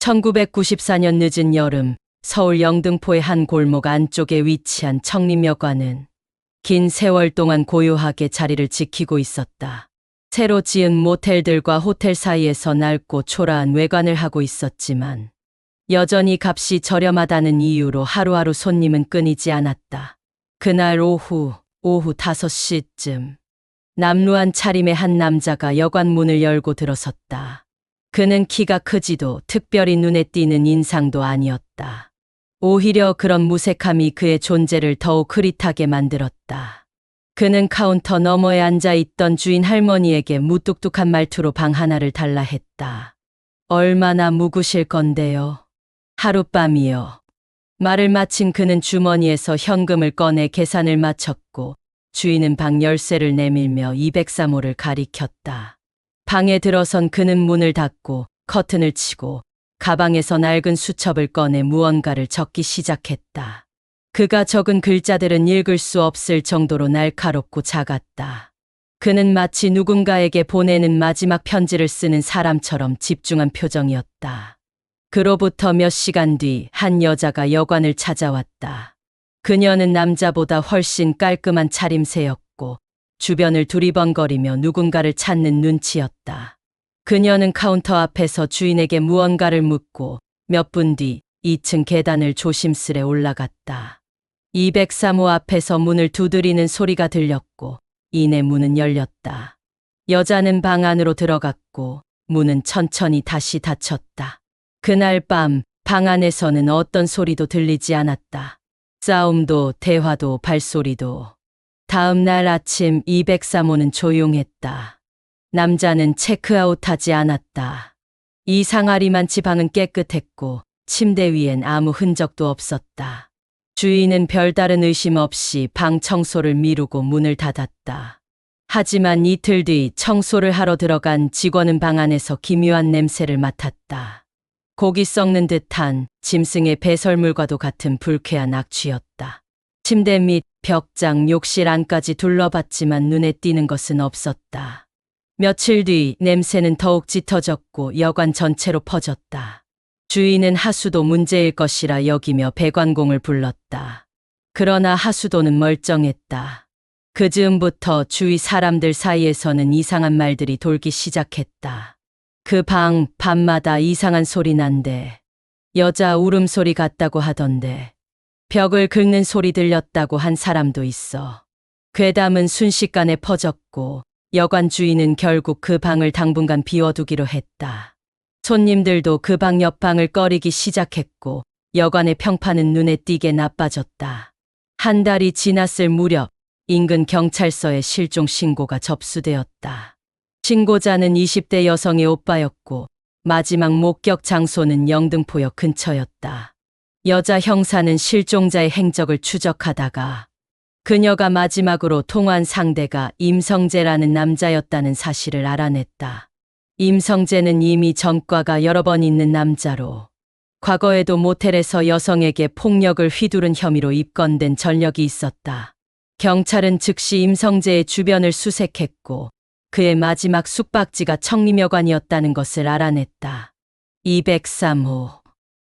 1994년 늦은 여름, 서울 영등포의 한 골목 안쪽에 위치한 청림여관은 긴 세월 동안 고요하게 자리를 지키고 있었다. 새로 지은 모텔들과 호텔 사이에서 낡고 초라한 외관을 하고 있었지만 여전히 값이 저렴하다는 이유로 하루하루 손님은 끊이지 않았다. 그날 오후 5시쯤 남루한 차림의 한 남자가 여관 문을 열고 들어섰다. 그는 키가 크지도 특별히 눈에 띄는 인상도 아니었다. 오히려 그런 무색함이 그의 존재를 더욱 흐릿하게 만들었다. 그는 카운터 너머에 앉아있던 주인 할머니에게 무뚝뚝한 말투로 방 하나를 달라 했다. 얼마나 묵으실 건데요? 하룻밤이요. 말을 마친 그는 주머니에서 현금을 꺼내 계산을 마쳤고 주인은 방 열쇠를 내밀며 203호를 가리켰다. 방에 들어선 그는 문을 닫고 커튼을 치고 가방에서 낡은 수첩을 꺼내 무언가를 적기 시작했다. 그가 적은 글자들은 읽을 수 없을 정도로 날카롭고 작았다. 그는 마치 누군가에게 보내는 마지막 편지를 쓰는 사람처럼 집중한 표정이었다. 그로부터 몇 시간 뒤 한 여자가 여관을 찾아왔다. 그녀는 남자보다 훨씬 깔끔한 차림새였고 주변을 두리번거리며 누군가를 찾는 눈치였다. 그녀는 카운터 앞에서 주인에게 무언가를 묻고 몇 분 뒤 2층 계단을 조심스레 올라갔다. 203호 앞에서 문을 두드리는 소리가 들렸고 이내 문은 열렸다. 여자는 방 안으로 들어갔고 문은 천천히 다시 닫혔다. 그날 밤 방 안에서는 어떤 소리도 들리지 않았다. 싸움도 대화도 발소리도. 다음 날 아침 203호는 조용했다. 남자는 체크아웃하지 않았다. 이 상아리만치 방은 깨끗했고 침대 위엔 아무 흔적도 없었다. 주인은 별다른 의심 없이 방 청소를 미루고 문을 닫았다. 하지만 이틀 뒤 청소를 하러 들어간 직원은 방 안에서 기묘한 냄새를 맡았다. 고기 썩는 듯한 짐승의 배설물과도 같은 불쾌한 악취였다. 침대 및 벽장, 욕실 안까지 둘러봤지만 눈에 띄는 것은 없었다. 며칠 뒤 냄새는 더욱 짙어졌고 여관 전체로 퍼졌다. 주인은 하수도 문제일 것이라 여기며 배관공을 불렀다. 그러나 하수도는 멀쩡했다. 그 즈음부터 주위 사람들 사이에서는 이상한 말들이 돌기 시작했다. 그 방 밤마다 이상한 소리 난대. 여자 울음소리 같다고 하던데. 벽을 긁는 소리 들렸다고 한 사람도 있어. 괴담은 순식간에 퍼졌고 여관 주인은 결국 그 방을 당분간 비워두기로 했다. 손님들도 그 방 옆방을 꺼리기 시작했고 여관의 평판은 눈에 띄게 나빠졌다. 한 달이 지났을 무렵 인근 경찰서에 실종 신고가 접수되었다. 신고자는 20대 여성의 오빠였고 마지막 목격 장소는 영등포역 근처였다. 여자 형사는 실종자의 행적을 추적하다가 그녀가 마지막으로 통화한 상대가 임성재라는 남자였다는 사실을 알아냈다. 임성재는 이미 전과가 여러 번 있는 남자로 과거에도 모텔에서 여성에게 폭력을 휘두른 혐의로 입건된 전력이 있었다. 경찰은 즉시 임성재의 주변을 수색했고 그의 마지막 숙박지가 청림여관이었다는 것을 알아냈다. 203호.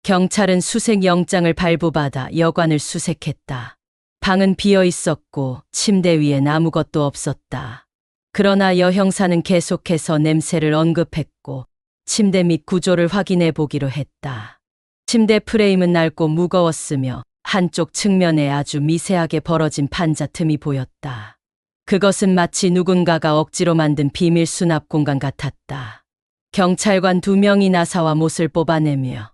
경찰은 수색영장을 발부받아 여관을 수색했다. 방은 비어 있었고 침대 위엔 아무것도 없었다. 그러나 여 형사는 계속해서 냄새를 언급했고 침대 및 구조를 확인해 보기로 했다. 침대 프레임은 낡고 무거웠으며 한쪽 측면에 아주 미세하게 벌어진 판자 틈이 보였다. 그것은 마치 누군가가 억지로 만든 비밀 수납 공간 같았다. 경찰관 2명이 나사와 못을 뽑아내며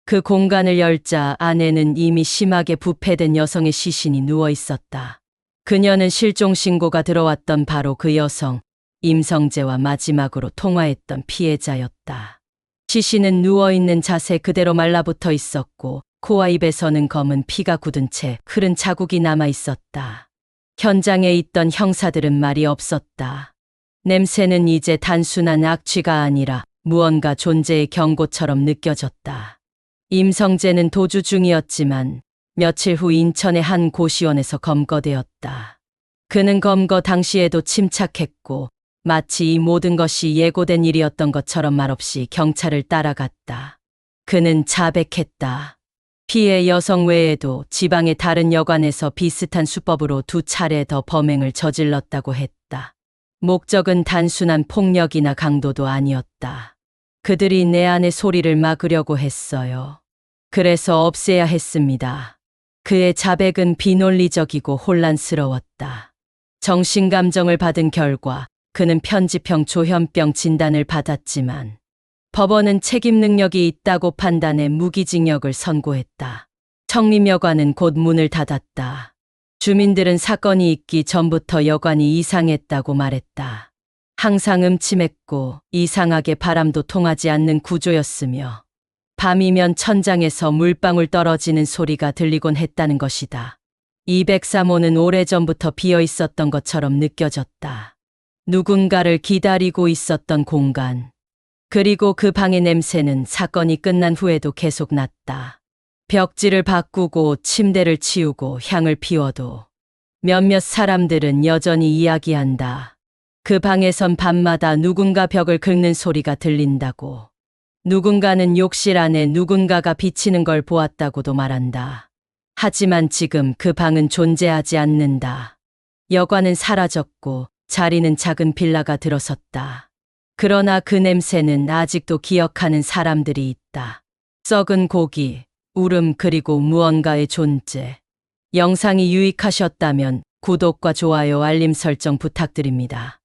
그 공간을 열자 안에는 이미 심하게 부패된 여성의 시신이 누워 있었다. 그녀는 실종 신고가 들어왔던 바로 그 여성, 임성재와 마지막으로 통화했던 피해자였다. 시신은 누워있는 자세 그대로 말라붙어 있었고 코와 입에서는 검은 피가 굳은 채 흐른 자국이 남아 있었다. 현장에 있던 형사들은 말이 없었다. 냄새는 이제 단순한 악취가 아니라 무언가 존재의 경고처럼 느껴졌다. 임성재는 도주 중이었지만 며칠 후 인천의 한 고시원에서 검거되었다. 그는 검거 당시에도 침착했고 마치 이 모든 것이 예고된 일이었던 것처럼 말없이 경찰을 따라갔다. 그는 자백했다. 피해 여성 외에도 지방의 다른 여관에서 비슷한 수법으로 2차례 더 범행을 저질렀다고 했다. 목적은 단순한 폭력이나 강도도 아니었다. 그들이 내 안의 소리를 막으려고 했어요. 그래서 없애야 했습니다. 그의 자백은 비논리적이고 혼란스러웠다. 정신감정을 받은 결과 그는 편집형 조현병 진단을 받았지만 법원은 책임 능력이 있다고 판단해 무기징역을 선고했다. 청림여관은 곧 문을 닫았다. 주민들은 사건이 있기 전부터 여관이 이상했다고 말했다. 항상 음침했고 이상하게 바람도 통하지 않는 구조였으며 밤이면 천장에서 물방울 떨어지는 소리가 들리곤 했다는 것이다. 203호는 오래전부터 비어 있었던 것처럼 느껴졌다. 누군가를 기다리고 있었던 공간. 그리고 그 방의 냄새는 사건이 끝난 후에도 계속 났다. 벽지를 바꾸고 침대를 치우고 향을 피워도 몇몇 사람들은 여전히 이야기한다. 그 방에선 밤마다 누군가 벽을 긁는 소리가 들린다고. 누군가는 욕실 안에 누군가가 비치는 걸 보았다고도 말한다. 하지만 지금 그 방은 존재하지 않는다. 여관은 사라졌고 자리는 작은 빌라가 들어섰다. 그러나 그 냄새는 아직도 기억하는 사람들이 있다. 썩은 고기, 울음 그리고 무언가의 존재. 영상이 유익하셨다면 구독과 좋아요 알림 설정 부탁드립니다.